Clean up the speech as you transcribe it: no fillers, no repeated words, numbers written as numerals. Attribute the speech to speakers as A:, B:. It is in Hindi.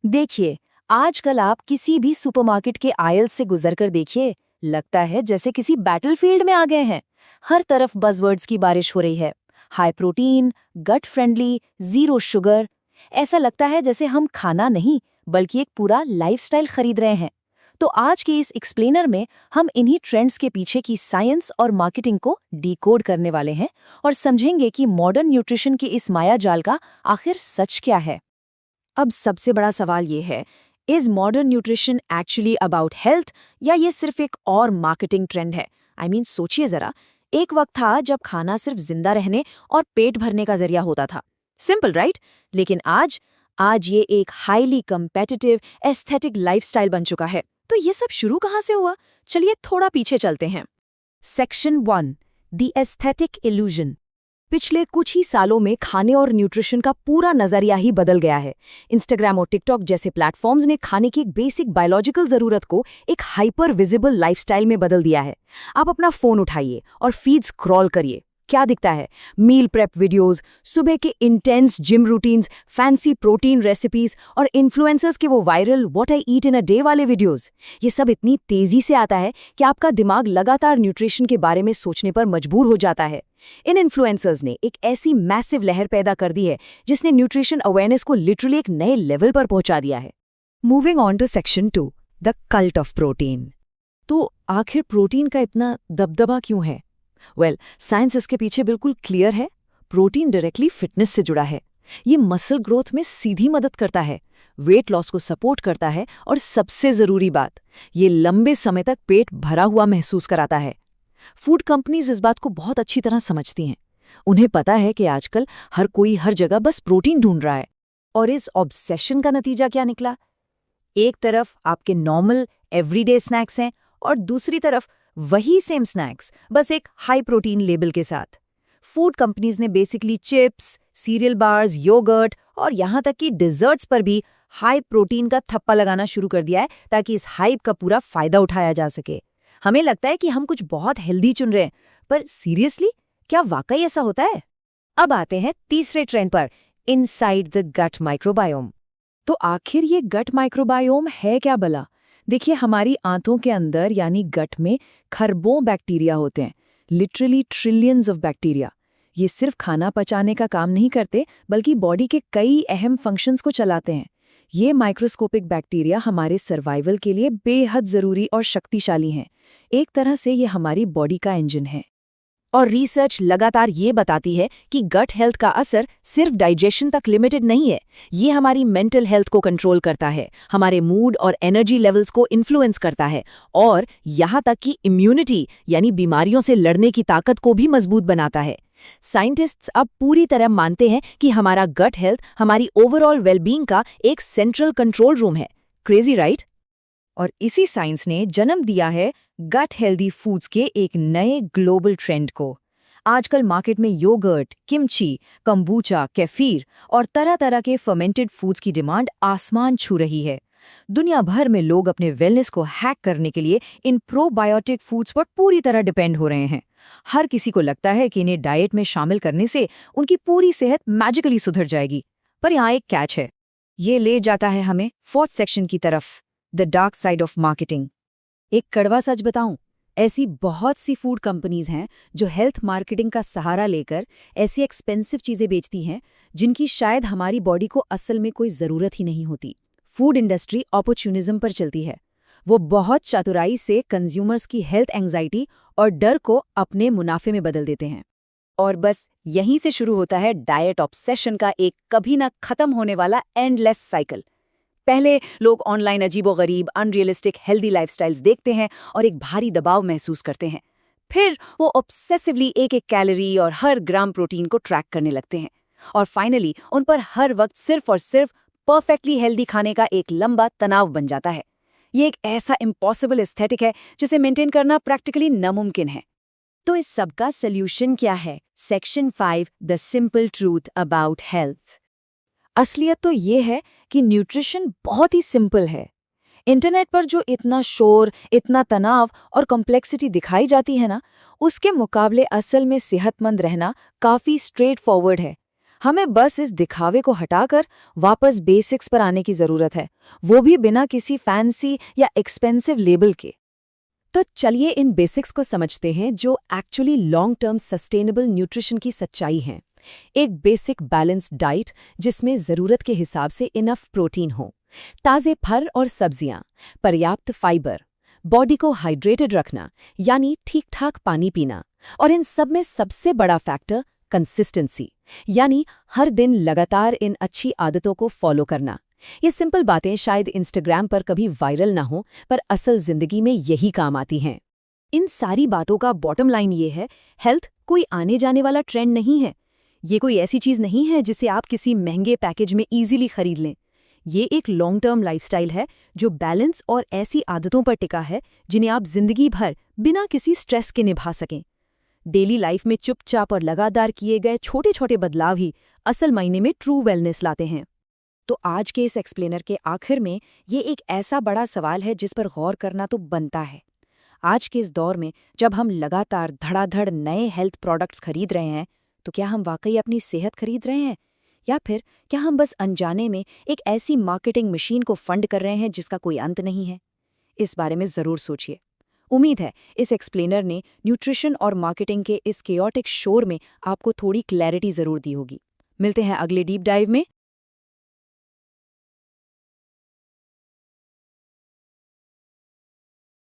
A: देखिए, आजकल आप किसी भी सुपरमार्केट के आयल से गुजरकर देखिए, लगता है जैसे किसी बैटलफील्ड में आ गए हैं। हर तरफ बज़वर्ड्स की बारिश हो रही है। High protein, gut friendly, zero sugar. ऐसा लगता है जैसे हम खाना नहीं, बल्कि एक पूरा लाइफस्टाइल खरीद रहे हैं। तो आज के इस एक्सप्लेनर में हम इन्हीं ट्रेंड्स के पीछे की साइंस और मार्केटिंग को डिकोड करने वाले हैं और समझेंगे कि मॉडर्न न्यूट्रिशन के इस मायाजाल का आखिर सच क्या है। अब सबसे बड़ा सवाल ये है, is modern nutrition actually about health या ये सिर्फ एक और मार्केटिंग ट्रेंड है? सोचिए जरा, एक वक्त था जब खाना सिर्फ जिंदा रहने और पेट भरने का जरिया होता था। Simple right? लेकिन आज आज ये एक हाईली कंपेटिटिव एस्थेटिक लाइफस्टाइल बन चुका है। तो ये सब शुरू कहाँ से हुआ? चलिए थोड़ा पीछे चलते हैं। Section 1, the aesthetic illusion. पिछले कुछ ही सालों में खाने और न्यूट्रिशन का पूरा नजरिया ही बदल गया है। इंस्टाग्राम और टिकटॉक जैसे प्लेटफॉर्म्स ने खाने की एक बेसिक बायोलॉजिकल जरूरत को एक हाइपर विजिबल लाइफस्टाइल में बदल दिया है। आप अपना फोन उठाइए और फीड स्क्रॉल करिए, क्या दिखता है? मील प्रेप वीडियोस, सुबह के intense gym routines, fancy protein recipes और इन्फ्लुएंसर्स के वो viral what I eat in a day वाले वीडियोस। ये सब इतनी तेजी से आता है कि आपका दिमाग लगातार न्यूट्रिशन के बारे में सोचने पर मजबूर हो जाता है। इन इन्फ्लुएंसर्स ने एक ऐसी मैसिव लहर पैदा कर दी है जिसने न्यूट्रिशन अवेयरनेस को लिटरली एक नए लेवल पर पहुंचा दिया है। Moving on to section 2, the cult of protein. तो आखिर प्रोटीन का इतना दबदबा क्यों है? साइंस इसके पीछे बिल्कुल क्लियर है। प्रोटीन डायरेक्टली फिटनेस से जुड़ा है। ये मसल ग्रोथ में सीधी मदद करता है, वेट लॉस को सपोर्ट करता है और सबसे जरूरी बात, ये लंबे समय तक पेट भरा हुआ महसूस कराता है। फूड कंपनीज इस बात को बहुत अच्छी तरह समझती हैं। उन्हें पता है कि आजकल हर कोई हर जगह बस प्रोटीन ढूंढ रहा है। और इस ऑब्सेशन का नतीजा क्या निकला? एक तरफ आपके नॉर्मल एवरीडे स्नैक्स हैं और दूसरी तरफ वही सेम स्नैक्स, बस एक हाई प्रोटीन लेबल के साथ। फूड कंपनीज ने basically chips, cereal bars, yoghurt और यहाँ तक कि डिजर्ट्स पर भी हाई प्रोटीन का थप्पा लगाना शुरू कर दिया है ताकि इस हाइप का पूरा फायदा उठाया जा सके। हमें लगता है कि हम कुछ बहुत हेल्दी चुन रहे हैं, पर सीरियसली क्या वाकई ऐसा होता है? अब आते हैं तीसरे ट्रेंड पर, इनसाइड द गट माइक्रोबायोम। तो आखिर ये गट माइक्रोबायोम है क्या भला? देखिए, हमारी आंतों के अंदर यानी गट में खरबों बैक्टीरिया होते हैं, लिटरली ट्रिलियंस ऑफ बैक्टीरिया। ये सिर्फ खाना पचाने का काम नहीं करते, बल्कि बॉडी के कई अहम फंक्शंस को चलाते हैं। ये माइक्रोस्कोपिक बैक्टीरिया हमारे सर्वाइवल के लिए बेहद जरूरी और शक्तिशाली हैं। एक तरह से ये हमारी बॉडी का इंजन है। और रिसर्च लगातार ये बताती है कि गट हेल्थ का असर सिर्फ डाइजेशन तक लिमिटेड नहीं है। ये हमारी मेंटल हेल्थ को कंट्रोल करता है, हमारे मूड और एनर्जी लेवल्स को इन्फ्लुएंस करता है और यहाँ तक कि इम्यूनिटी यानी बीमारियों से लड़ने की ताकत को भी मजबूत बनाता है। साइंटिस्ट्स अब पूरी तरह मानते हैं कि हमारा गट हेल्थ हमारी ओवरऑल वेलबींग का एक सेंट्रल कंट्रोल रूम है। Crazy right? और इसी साइंस ने जन्म दिया है गट हेल्दी फूड्स के एक नए ग्लोबल ट्रेंड को। आजकल मार्केट में योगर्ट, किमची, कंबूचा, केफीर और तरह तरह के फर्मेंटेड फूड्स की डिमांड आसमान छू रही है। दुनिया भर में लोग अपने वेलनेस को हैक करने के लिए इन प्रोबायोटिक फूड्स पर पूरी तरह डिपेंड हो रहे हैं। हर किसी को लगता है कि इन्हें डाइट में शामिल करने से उनकी पूरी सेहत मैजिकली सुधर जाएगी। पर यहाँ एक कैच है। ये ले जाता है हमें फोर्थ सेक्शन की तरफ, the dark side of marketing. एक कड़वा सच बताऊं, ऐसी बहुत सी फूड कंपनीज हैं जो हेल्थ मार्केटिंग का सहारा लेकर ऐसी एक्सपेंसिव चीजें बेचती हैं जिनकी शायद हमारी बॉडी को असल में कोई जरूरत ही नहीं होती। फूड इंडस्ट्री ऑपर्च्युनिज्म पर चलती है। वो बहुत चातुराई से कंज्यूमर्स की हेल्थ एंजाइटी और डर को अपने मुनाफे में बदल देते हैं। और बस यहीं से शुरू होता है डाइट ऑब्सेशन का एक कभी ना खत्म होने वाला एंडलेस साइकिल। पहले लोग ऑनलाइन अजीबोगरीब अनरियलिस्टिक हेल्दी लाइफस्टाइल्स देखते हैं और एक भारी दबाव महसूस करते हैं। फिर वो ऑब्सेसिवली एक एक कैलोरी और हर ग्राम प्रोटीन को ट्रैक करने लगते हैं। और फाइनली उन पर हर वक्त सिर्फ और सिर्फ परफेक्टली हेल्दी खाने का एक लंबा तनाव बन जाता है। ये एक ऐसा इम्पॉसिबल एस्थेटिक है जिसे मेंटेन करना प्रैक्टिकली नामुमकिन है। तो इस सब का सोल्यूशन क्या है? Section 5, the simple truth about health. असलियत तो ये है कि न्यूट्रिशन बहुत ही सिंपल है। इंटरनेट पर जो इतना शोर, इतना तनाव और कॉम्प्लेक्सिटी दिखाई जाती है ना, उसके मुकाबले असल में सेहतमंद रहना काफी स्ट्रेट फॉरवर्ड है। हमें बस इस दिखावे को हटाकर वापस बेसिक्स पर आने की जरूरत है, वो भी बिना किसी फैंसी या एक्सपेंसिव लेबल के। तो चलिए इन बेसिक्स को समझते हैं जो actually long term sustainable nutrition की सच्चाई हैं। एक बेसिक बैलेंस्ड डाइट जिसमें ज़रूरत के हिसाब से इनफ प्रोटीन हो, ताज़े फल और सब्जियां, पर्याप्त फाइबर, बॉडी को हाइड्रेटेड रखना यानी ठीक ठाक पानी पीना, और इन सब में सबसे बड़ा फैक्टर कंसिस्टेंसी यानी हर दिन लगातार इन अच्छी आदतों को फॉलो करना। ये सिंपल बातें शायद इंस्टाग्राम पर कभी वायरल ना हो, पर असल जिंदगी में यही काम आती हैं। इन सारी बातों का बॉटम लाइन ये है, हेल्थ कोई आने जाने वाला ट्रेंड नहीं है। ये कोई ऐसी चीज़ नहीं है जिसे आप किसी महंगे पैकेज में इजीली खरीद लें। ये एक लॉन्ग टर्म लाइफस्टाइल है जो बैलेंस और ऐसी आदतों पर टिका है जिन्हें आप जिंदगी भर बिना किसी स्ट्रेस के निभा सकें। डेली लाइफ में चुपचाप और लगातार किए गए छोटे छोटे बदलाव ही असल मायने में ट्रू वेलनेस लाते हैं। तो आज के इस एक्सप्लेनर के आखिर में ये एक ऐसा बड़ा सवाल है जिस पर गौर करना तो बनता है। आज के इस दौर में जब हम लगातार धड़ाधड़ नए हेल्थ प्रोडक्ट्स खरीद रहे हैं, तो क्या हम वाकई अपनी सेहत खरीद रहे हैं, या फिर क्या हम बस अनजाने में एक ऐसी मार्केटिंग मशीन को फंड कर रहे हैं जिसका कोई अंत नहीं है? इस बारे में ज़रूर सोचिए। उम्मीद है इस एक्सप्लेनर ने न्यूट्रिशन और मार्केटिंग के इस केओटिक शोर में आपको थोड़ी क्लैरिटी ज़रूर दी होगी। मिलते हैं अगले डीप डाइव में।